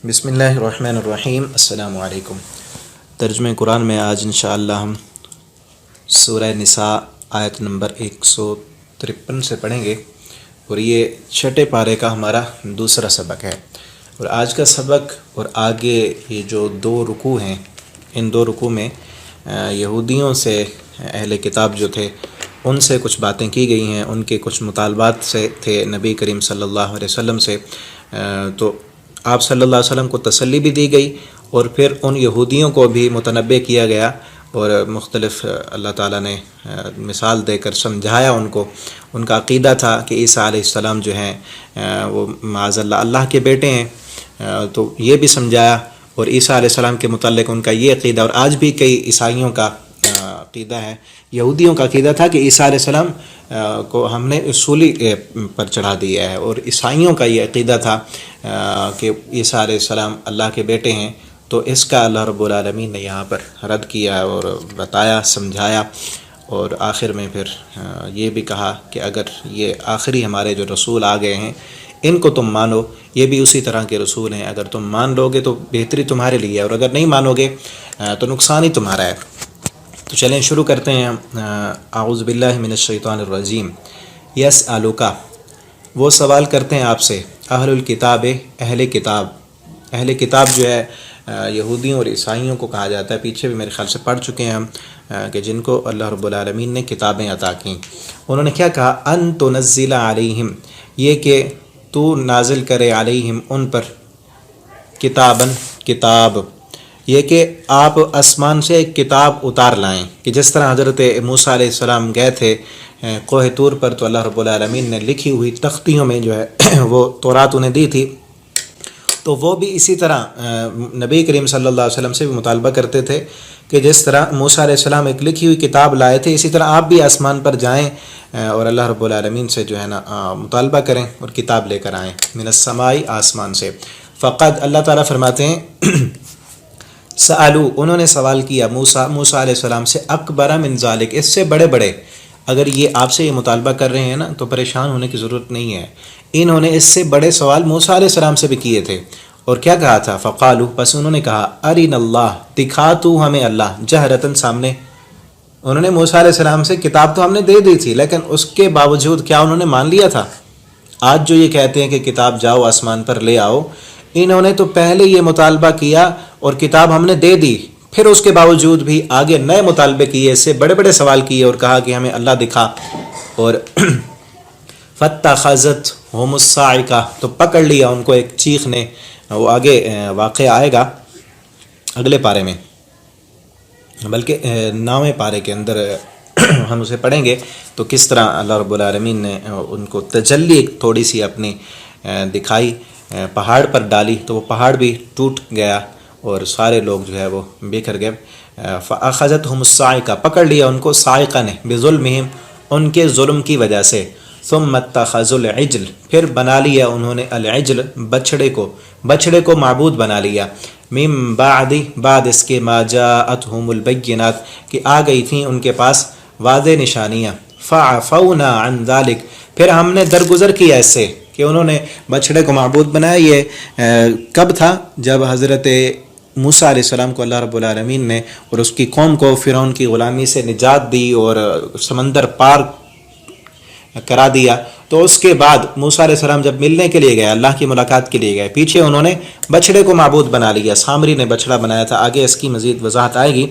بسم اللہ الرحمن الرحیم۔ السلام علیکم۔ ترجمہ قرآن میں آج انشاءاللہ ہم سورہ نساء آیت نمبر 153 سے پڑھیں گے، اور یہ چھٹے پارے کا ہمارا دوسرا سبق ہے۔ اور آج کا سبق اور آگے یہ جو 2 رکوع ہیں، ان 2 رکوع میں یہودیوں سے اہل کتاب جو تھے ان سے کچھ باتیں کی گئی ہیں، ان کے کچھ مطالبات سے تھے نبی کریم صلی اللہ علیہ وسلم سے، تو آپ صلی اللہ علیہ وسلم کو تسلی بھی دی گئی، اور پھر ان یہودیوں کو بھی متنبہ کیا گیا، اور مختلف اللہ تعالیٰ نے مثال دے کر سمجھایا ان کو۔ ان کا عقیدہ تھا کہ عیسیٰ علیہ السلام جو ہیں وہ معاذ اللہ کے بیٹے ہیں، تو یہ بھی سمجھایا، اور عیسیٰ علیہ السلام کے متعلق ان کا یہ عقیدہ، اور آج بھی کئی عیسائیوں کا عقیدہ ہے، یہودیوں کا عقیدہ تھا کہ عیسیٰ علیہ السلام کو ہم نے اصولی پر چڑھا دیا ہے، اور عیسائیوں کا یہ عقیدہ تھا کہ عیسیٰ علیہ السلام اللہ کے بیٹے ہیں۔ تو اس کا اللہ رب العالمین نے یہاں پر رد کیا اور بتایا، سمجھایا، اور آخر میں پھر یہ بھی کہا کہ اگر یہ آخری ہمارے جو رسول آ گئے ہیں ان کو تم مانو، یہ بھی اسی طرح کے رسول ہیں، اگر تم مان لو گے تو بہتری تمہارے لیے ہے، اور اگر نہیں مانو گے تو نقصان ہی تمہارا ہے۔ تو چلیں شروع کرتے ہیں۔ اعوذ باللہ من الشیطان الرجیم۔ یسألک، وہ سوال کرتے ہیں آپ سے، اہل الکتاب، اہل کتاب جو ہے یہودیوں اور عیسائیوں کو کہا جاتا ہے، پیچھے بھی میرے خیال سے پڑھ چکے ہیں ہم کہ جن کو اللہ رب العالمین نے کتابیں عطا کیں۔ انہوں نے کیا کہا؟ ان تنزل علیہم، یہ کہ تو نازل کرے علیہم ان پر، کتاب، یہ کہ آپ آسمان سے ایک کتاب اتار لائیں، کہ جس طرح حضرت موسیٰ علیہ السلام گئے تھے کوہ طور پر، تو اللہ رب العالمین نے لکھی ہوئی تختیوں میں جو ہے وہ تورات انہیں دی تھی، تو وہ بھی اسی طرح نبی کریم صلی اللہ علیہ وسلم سے بھی مطالبہ کرتے تھے کہ جس طرح موسیٰ علیہ السلام ایک لکھی ہوئی کتاب لائے تھے، اسی طرح آپ بھی آسمان پر جائیں اور اللہ رب العالمین سے جو ہے نا مطالبہ کریں اور کتاب لے کر آئیں، من السماء، آسمان سے۔ فقد، اللہ تعالیٰ فرماتے ہیں، سألو، انہوں نے سوال کیا موسیٰ علیہ السلام سے، اکبر من ذالک، اس سے بڑے، اگر یہ آپ سے یہ مطالبہ کر رہے ہیں نا تو پریشان ہونے کی ضرورت نہیں ہے، انہوں نے اس سے بڑے سوال موسیٰ علیہ السلام سے بھی کیے تھے، اور کیا کہا تھا؟ فقالو، پس انہوں نے کہا، ارین اللہ، دکھا تو ہمیں اللہ، جہرتن، سامنے۔ انہوں نے موسیٰ علیہ السلام سے کتاب تو ہم نے دے دی تھی، لیکن اس کے باوجود کیا انہوں نے مان لیا تھا؟ آج جو یہ کہتے ہیں کہ کتاب جاؤ آسمان پر لے آؤ، انہوں نے تو پہلے یہ مطالبہ کیا اور کتاب ہم نے دے دی، پھر اس کے باوجود بھی آگے نئے مطالبے کیے، اس سے بڑے سوال کیے اور کہا کہ ہمیں اللہ دکھا، اور فَاتَّخَذَتْهُمُ الصَّاعِقَةُ، تو پکڑ لیا ان کو ایک چیخ نے، وہ آگے واقعہ آئے گا اگلے پارے میں، بلکہ 9ویں پارے کے اندر ہم اسے پڑھیں گے، تو کس طرح اللہ رب العالمین نے ان کو تجلی تھوڑی سی اپنی دکھائی، پہاڑ پر ڈالی، تو وہ پہاڑ بھی ٹوٹ گیا اور سارے لوگ جو ہے وہ بکھر گئے۔ فَأَخَذَتْهُمُ الصَّاعِقَةُ، پکڑ لیا ان کو صاعقہ نے، بظلمہم، ان کے ظلم کی وجہ سے، ثُمَّ اتَّخَذُوا الْعِجْلَ، پھر بنا لیا انہوں نے العجل، بچڑے کو معبود بنا لیا، من بعد اس کے، ما جاءتهم البینات، کہ آ گئی تھیں ان کے پاس واضح نشانیاں، فَعَفَوْنَا عَنْ ذَلِكَ، پھر ہم نے درگزر کیا اس سے کہ انہوں نے بچڑے کو معبود بنایا۔ یہ کب تھا؟ جب حضرت موسیٰ علیہ السلام کو اللہ رب العالمین نے اور اس کی قوم کو فرعون کی غلامی سے نجات دی اور سمندر پار کرا دیا، تو اس کے بعد موسیٰ علیہ السلام جب ملنے کے لیے گئے، اللہ کی ملاقات کے لیے گئے، پیچھے انہوں نے بچڑے کو معبود بنا لیا، سامری نے بچڑا بنایا تھا، آگے اس کی مزید وضاحت آئے گی۔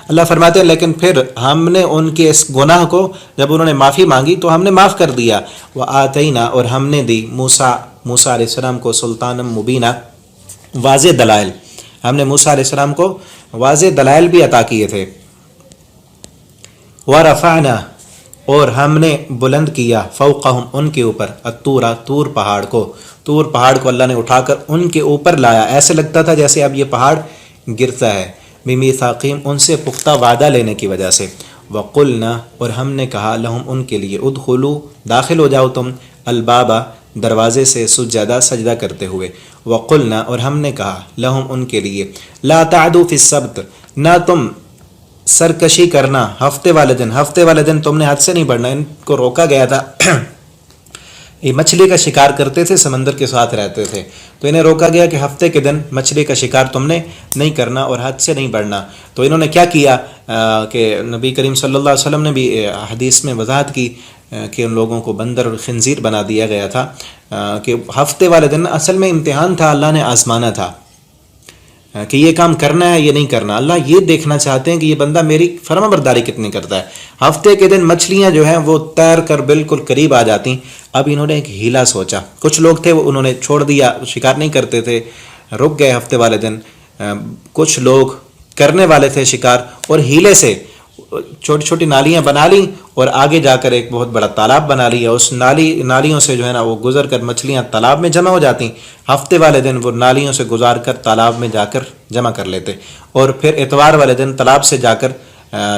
اللہ فرماتے ہیں لیکن پھر ہم نے ان کے اس گناہ کو، جب انہوں نے معافی مانگی تو ہم نے معاف کر دیا، وآتینا، اور ہم نے دی موسیٰ علیہ السلام کو سلطان مبینہ، واضح دلائل، ہم نے موسیٰ علیہ السلام کو واضح دلائل بھی عطا کیے تھے، ورفعنا، اور ہم نے بلند کیا، فوقہم، ان کے اوپر، طور پہاڑ کو اللہ نے اٹھا کر ان کے اوپر لایا، ایسے لگتا تھا جیسے اب یہ پہاڑ گرتا ہے، بمیثاقہم، ان سے پختہ وعدہ لینے کی وجہ سے، وقلنا، اور ہم نے کہا، لہم، ان کے لیے، ادخلوا، داخل ہو جاؤ تم، البابا، دروازے سے، سجدہ کرتے ہوئے، وقلنا، اور ہم نے کہا، لہم، ان کے لیے، لا تعدوا فی السبت، نہ تم سرکشی کرنا ہفتے والے دن تم نے حد سے نہیں بڑھنا، ان کو روکا گیا تھا یہ مچھلی کا شکار کرتے تھے، سمندر کے ساتھ رہتے تھے، تو انہیں روکا گیا کہ ہفتے کے دن مچھلی کا شکار تم نے نہیں کرنا اور حد سے نہیں بڑھنا۔ تو انہوں نے کیا کیا کہ نبی کریم صلی اللہ علیہ وسلم نے بھی حدیث میں وضاحت کی کہ ان لوگوں کو بندر اور خنزیر بنا دیا گیا تھا کہ ہفتے والے دن اصل میں امتحان تھا، اللہ نے آزمانا تھا کہ یہ کام کرنا ہے یہ نہیں کرنا۔ اللہ یہ دیکھنا چاہتے ہیں کہ یہ بندہ میری فرما برداری کتنی کرتا ہے۔ ہفتے کے دن مچھلیاں جو ہیں وہ تیر کر بالکل قریب آ جاتی۔ اب انہوں نے ایک ہیلا سوچا، کچھ لوگ تھے وہ انہوں نے چھوڑ دیا، شکار نہیں کرتے تھے، رک گئے ہفتے والے دن۔ کچھ لوگ کرنے والے تھے شکار، اور ہیلے سے چھوٹی چھوٹی نالیاں بنا لیں اور آگے جا کر ایک بہت بڑا تالاب بنا لیا۔ اس نالیوں سے جو ہے نا وہ گزر کر مچھلیاں تالاب میں جمع ہو جاتی۔ ہفتے والے دن وہ نالیوں سے گزار کر تالاب میں جا کر جمع کر لیتے، اور پھر اتوار والے دن تالاب سے جا کر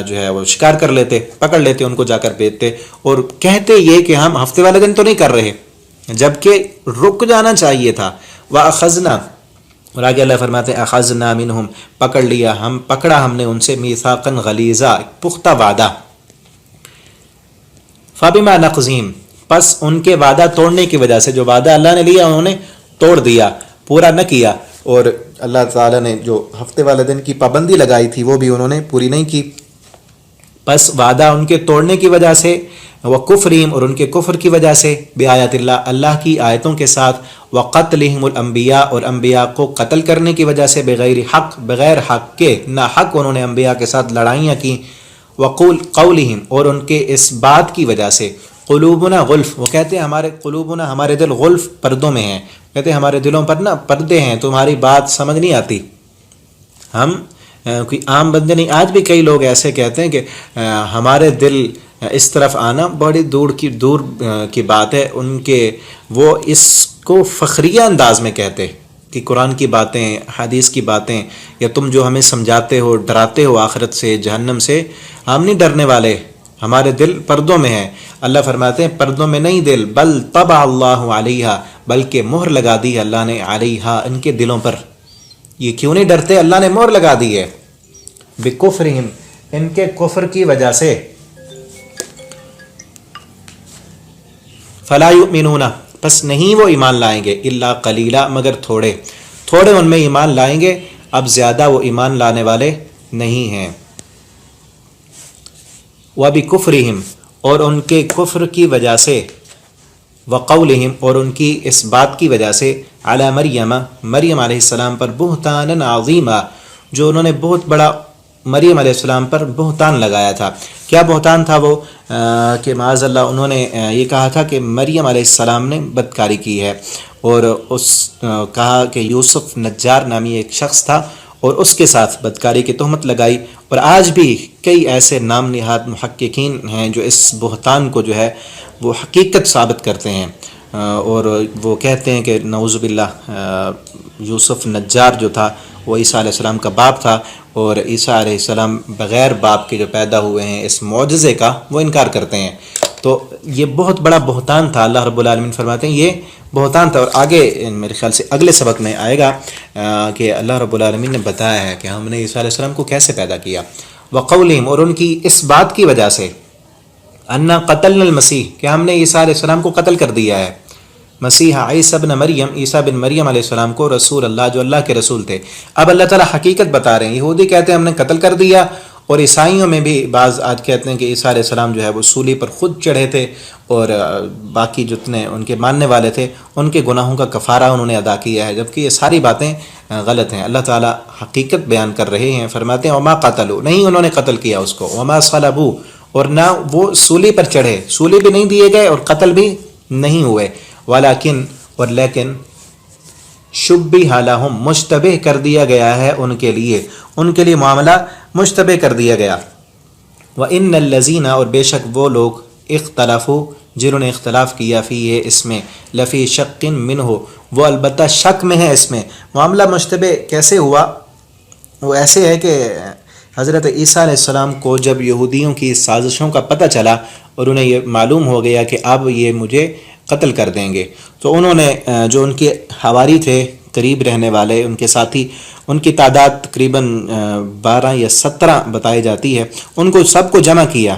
جو ہے وہ شکار کر لیتے، پکڑ لیتے، ان کو جا کر بیچتے، اور کہتے یہ کہ ہم ہفتے والے دن تو نہیں کر رہے، جبکہ رک جانا چاہیے تھا۔ وَأَخَذْنَا، اور آگے اللہ فرماتے ہیں اخذنا منہم، پکڑ لیا پکڑا ہم نے ان سے، میثاقا غلیظا، پختہ وعدہ۔ فبما نقضہم، پس ان کے وعدہ توڑنے کی وجہ سے، جو وعدہ اللہ نے لیا انہوں نے توڑ دیا، پورا نہ کیا، اور اللہ تعالیٰ نے جو ہفتے والے دن کی پابندی لگائی تھی وہ بھی انہوں نے پوری نہیں کی۔ پس وعدہ ان کے توڑنے کی وجہ سے، وکفرہم، اور ان کے کفر کی وجہ سے، بآیات اللہ، اللہ کی آیتوں کے ساتھ، وقتلہم الانبیاء، اور انبیاء کو قتل کرنے کی وجہ سے، بغیر حق، بغیر حق کے، ناحق انہوں نے انبیاء کے ساتھ لڑائیاں کی، قولہم، اور ان کے اس بات کی وجہ سے، قلوبنا غلف، وہ کہتے ہیں ہمارے قلوبنا، ہمارے دل غلف، پردوں میں ہیں، کہتے ہیں ہمارے دلوں پر نا پردے ہیں، تمہاری بات سمجھ نہیں آتی، ہم کوئی عام بندے نہیں۔ آج بھی کئی لوگ ایسے کہتے ہیں کہ ہمارے دل اس طرف آنا بڑی دور کی بات ہے، ان کے وہ اس کو فخریہ انداز میں کہتے کہ قرآن کی باتیں، حدیث کی باتیں، یا تم جو ہمیں سمجھاتے ہو، ڈراتے ہو آخرت سے، جہنم سے، ہم نہیں ڈرنے والے، ہمارے دل پردوں میں ہیں۔ اللہ فرماتے ہیں پردوں میں نہیں دل، بل طبع اللہ علیہا، بلکہ مہر لگا دی اللہ نے، علیہا، ان کے دلوں پر۔ یہ کیوں نہیں ڈرتے؟ اللہ نے مہر لگا دی ہے، بکفرہم، ان کے کفر کی وجہ سے، فلا یؤمنون، پس نہیں وہ ایمان لائیں گے، الا قلیلا، مگر تھوڑے ان میں ایمان لائیں گے، اب زیادہ وہ ایمان لانے والے نہیں ہیں۔ وبکفرہم، اور ان کے کفر کی وجہ سے، وقولہم، اور ان کی اس بات کی وجہ سے، علی مریم علیہ السلام پر، بہتانا عظیما، جو انہوں نے بہت بڑا مریم علیہ السلام پر بہتان لگایا تھا۔ کیا بہتان تھا وہ؟ کہ معاذ اللہ انہوں نے یہ کہا تھا کہ مریم علیہ السلام نے بدکاری کی ہے، اور کہا کہ یوسف نجار نامی ایک شخص تھا اور اس کے ساتھ بدکاری کی تہمت لگائی۔ اور آج بھی کئی ایسے نام نہاد محققین ہیں جو اس بہتان کو جو ہے وہ حقیقت ثابت کرتے ہیں، اور وہ کہتے ہیں کہ نعوذ باللہ یوسف نجار جو تھا وہ عیسیٰ علیہ السلام کا باپ تھا، اور عیسیٰ علیہ السلام بغیر باپ کے جو پیدا ہوئے ہیں، اس معجزے کا وہ انکار کرتے ہیں۔ تو یہ بہت بڑا بہتان تھا، اللہ رب العالمین فرماتے ہیں یہ بہتان تھا۔ اور آگے میرے خیال سے اگلے سبق میں آئے گا کہ اللہ رب العالمین نے بتایا ہے کہ ہم نے عیسیٰ علیہ السلام کو کیسے پیدا کیا۔ وقولہم، اور ان کی اس بات کی وجہ سے، انا قتلنا المسیح، کہ ہم نے عیسیٰ علیہ السلام کو قتل کر دیا ہے، مسیح عیسیٰ بن مریم، عیسیٰ بن مریم علیہ السلام کو، رسول اللہ، جو اللہ کے رسول تھے۔ اب اللہ تعالیٰ حقیقت بتا رہے ہیں، یہودی کہتے ہیں ہم نے قتل کر دیا، اور عیسائیوں میں بھی بعض آج کہتے ہیں کہ عیسیٰ علیہ السلام جو ہے وہ صلیب پر خود چڑھے تھے، اور باقی جتنے ان کے ماننے والے تھے ان کے گناہوں کا کفارہ انہوں نے ادا کیا ہے، جبکہ یہ ساری باتیں غلط ہیں۔ اللہ تعالیٰ حقیقت بیان کر رہے ہیں، فرماتے ہیں وما قتلوا، نہیں انہوں نے قتل کیا اس کو، وما صلبوا، اور نہ وہ صلیب پر چڑھے، صلیب بھی نہیں دیے گئے اور قتل بھی نہیں ہوئے، ولیکن، اور لیکن، شبہ لہم، مشتبہ کر دیا گیا ہے ان کے لیے معاملہ مشتبہ کر دیا گیا۔ وَإِنَّ الَّذِينَ، اور بے شک وہ لوگ، اختلفوا، جنہوں نے اختلاف کیا، فیہ، اس میں، لفی شق منہ، وہ البتہ شک میں ہے اس میں۔ معاملہ مشتبہ کیسے ہوا؟ وہ ایسے ہے کہ حضرت عیسیٰ علیہ السلام کو جب یہودیوں کی سازشوں کا پتہ چلا اور انہیں یہ معلوم ہو گیا کہ اب یہ مجھے قتل کر دیں گے، تو انہوں نے جو ان کے حواری تھے، قریب رہنے والے، ان کے ساتھی، ان کی تعداد تقریباً 12 یا 17 بتائی جاتی ہے، ان کو سب کو جمع کیا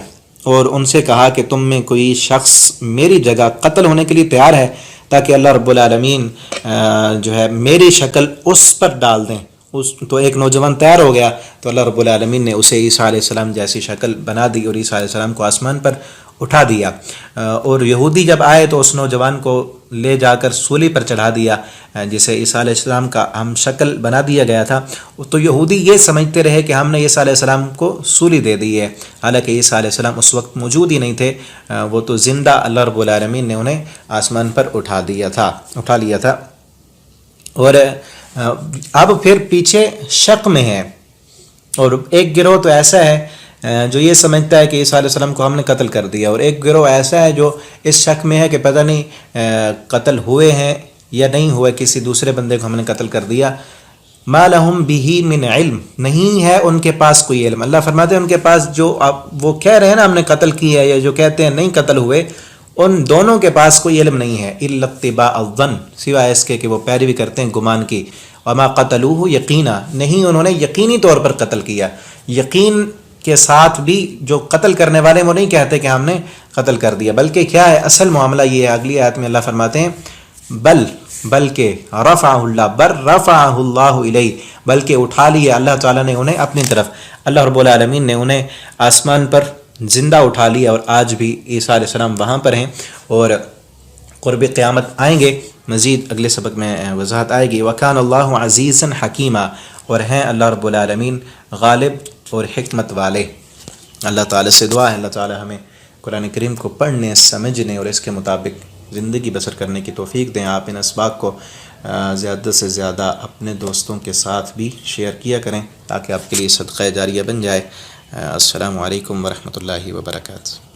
اور ان سے کہا کہ تم میں کوئی شخص میری جگہ قتل ہونے کے لیے تیار ہے تاکہ اللہ رب العالمین جو ہے میری شکل اس پر ڈال دیں. تو ایک نوجوان تیار ہو گیا تو اللہ رب العالمین نے اسے عیسیٰ علیہ السلام جیسی شکل بنا دی اور عیسیٰ علیہ السلام کو آسمان پر اٹھا دیا. اور یہودی جب آئے تو اس نوجوان کو لے جا کر سولی پر چڑھا دیا جسے عیسیٰ علیہ السلام کا ہم شکل بنا دیا گیا تھا. تو یہودی یہ سمجھتے رہے کہ ہم نے عیسیٰ علیہ السلام کو سولی دے دی ہے، حالانکہ عیسیٰ علیہ السلام اس وقت موجود ہی نہیں تھے، وہ تو زندہ اللہ رب العالمین نے انہیں آسمان پر اٹھا لیا تھا. اور اب پھر پیچھے شک میں ہے، اور ایک گروہ تو ایسا ہے جو یہ سمجھتا ہے کہ عیسیٰ علیہ السلام کو ہم نے قتل کر دیا، اور ایک گروہ ایسا ہے جو اس شک میں ہے کہ پتہ نہیں قتل ہوئے ہیں یا نہیں ہوئے، کسی دوسرے بندے کو ہم نے قتل کر دیا. ما لہم بہ من علم، نہیں ہے ان کے پاس کوئی علم. اللہ فرماتے ہیں ان کے پاس جو وہ کہہ رہے ہیں نا ہم نے قتل کیا ہے، یا جو کہتے ہیں نہیں قتل ہوئے، ان دونوں کے پاس کوئی علم نہیں ہے. الا اتباع الظن، سوائے اس کے کہ وہ پیروی کرتے ہیں گمان کی. وما قتلوہ یقینا، نہیں انہوں نے یقینی طور پر قتل کیا. یقین کے ساتھ بھی جو قتل کرنے والے وہ نہیں کہتے کہ ہم نے قتل کر دیا، بلکہ کیا ہے اصل معاملہ یہ ہے. اگلی آیت میں اللہ فرماتے ہیں بلکہ رفعہ اللہ الیہ، بلکہ اٹھا لیا اللہ تعالیٰ نے انہیں اپنی طرف. اللہ رب العالمین نے انہیں آسمان پر زندہ اٹھا لیا، اور آج بھی عیسیٰ علیہ السلام وہاں پر ہیں، اور قرب قیامت آئیں گے. مزید اگلے سبق میں وضاحت آئے گی. وکان اللہ عزیزا حکیما، اور ہیں اللہ رب العالمین غالب اور حکمت والے. اللہ تعالیٰ سے دعا ہے اللہ تعالیٰ ہمیں قرآن کریم کو پڑھنے، سمجھنے اور اس کے مطابق زندگی بسر کرنے کی توفیق دیں. آپ ان اسباق کو زیادہ سے زیادہ اپنے دوستوں کے ساتھ بھی شیئر کیا کریں تاکہ آپ کے لیے صدقہ جاریہ بن جائے. السلام علیکم ورحمۃ اللہ وبرکاتہ.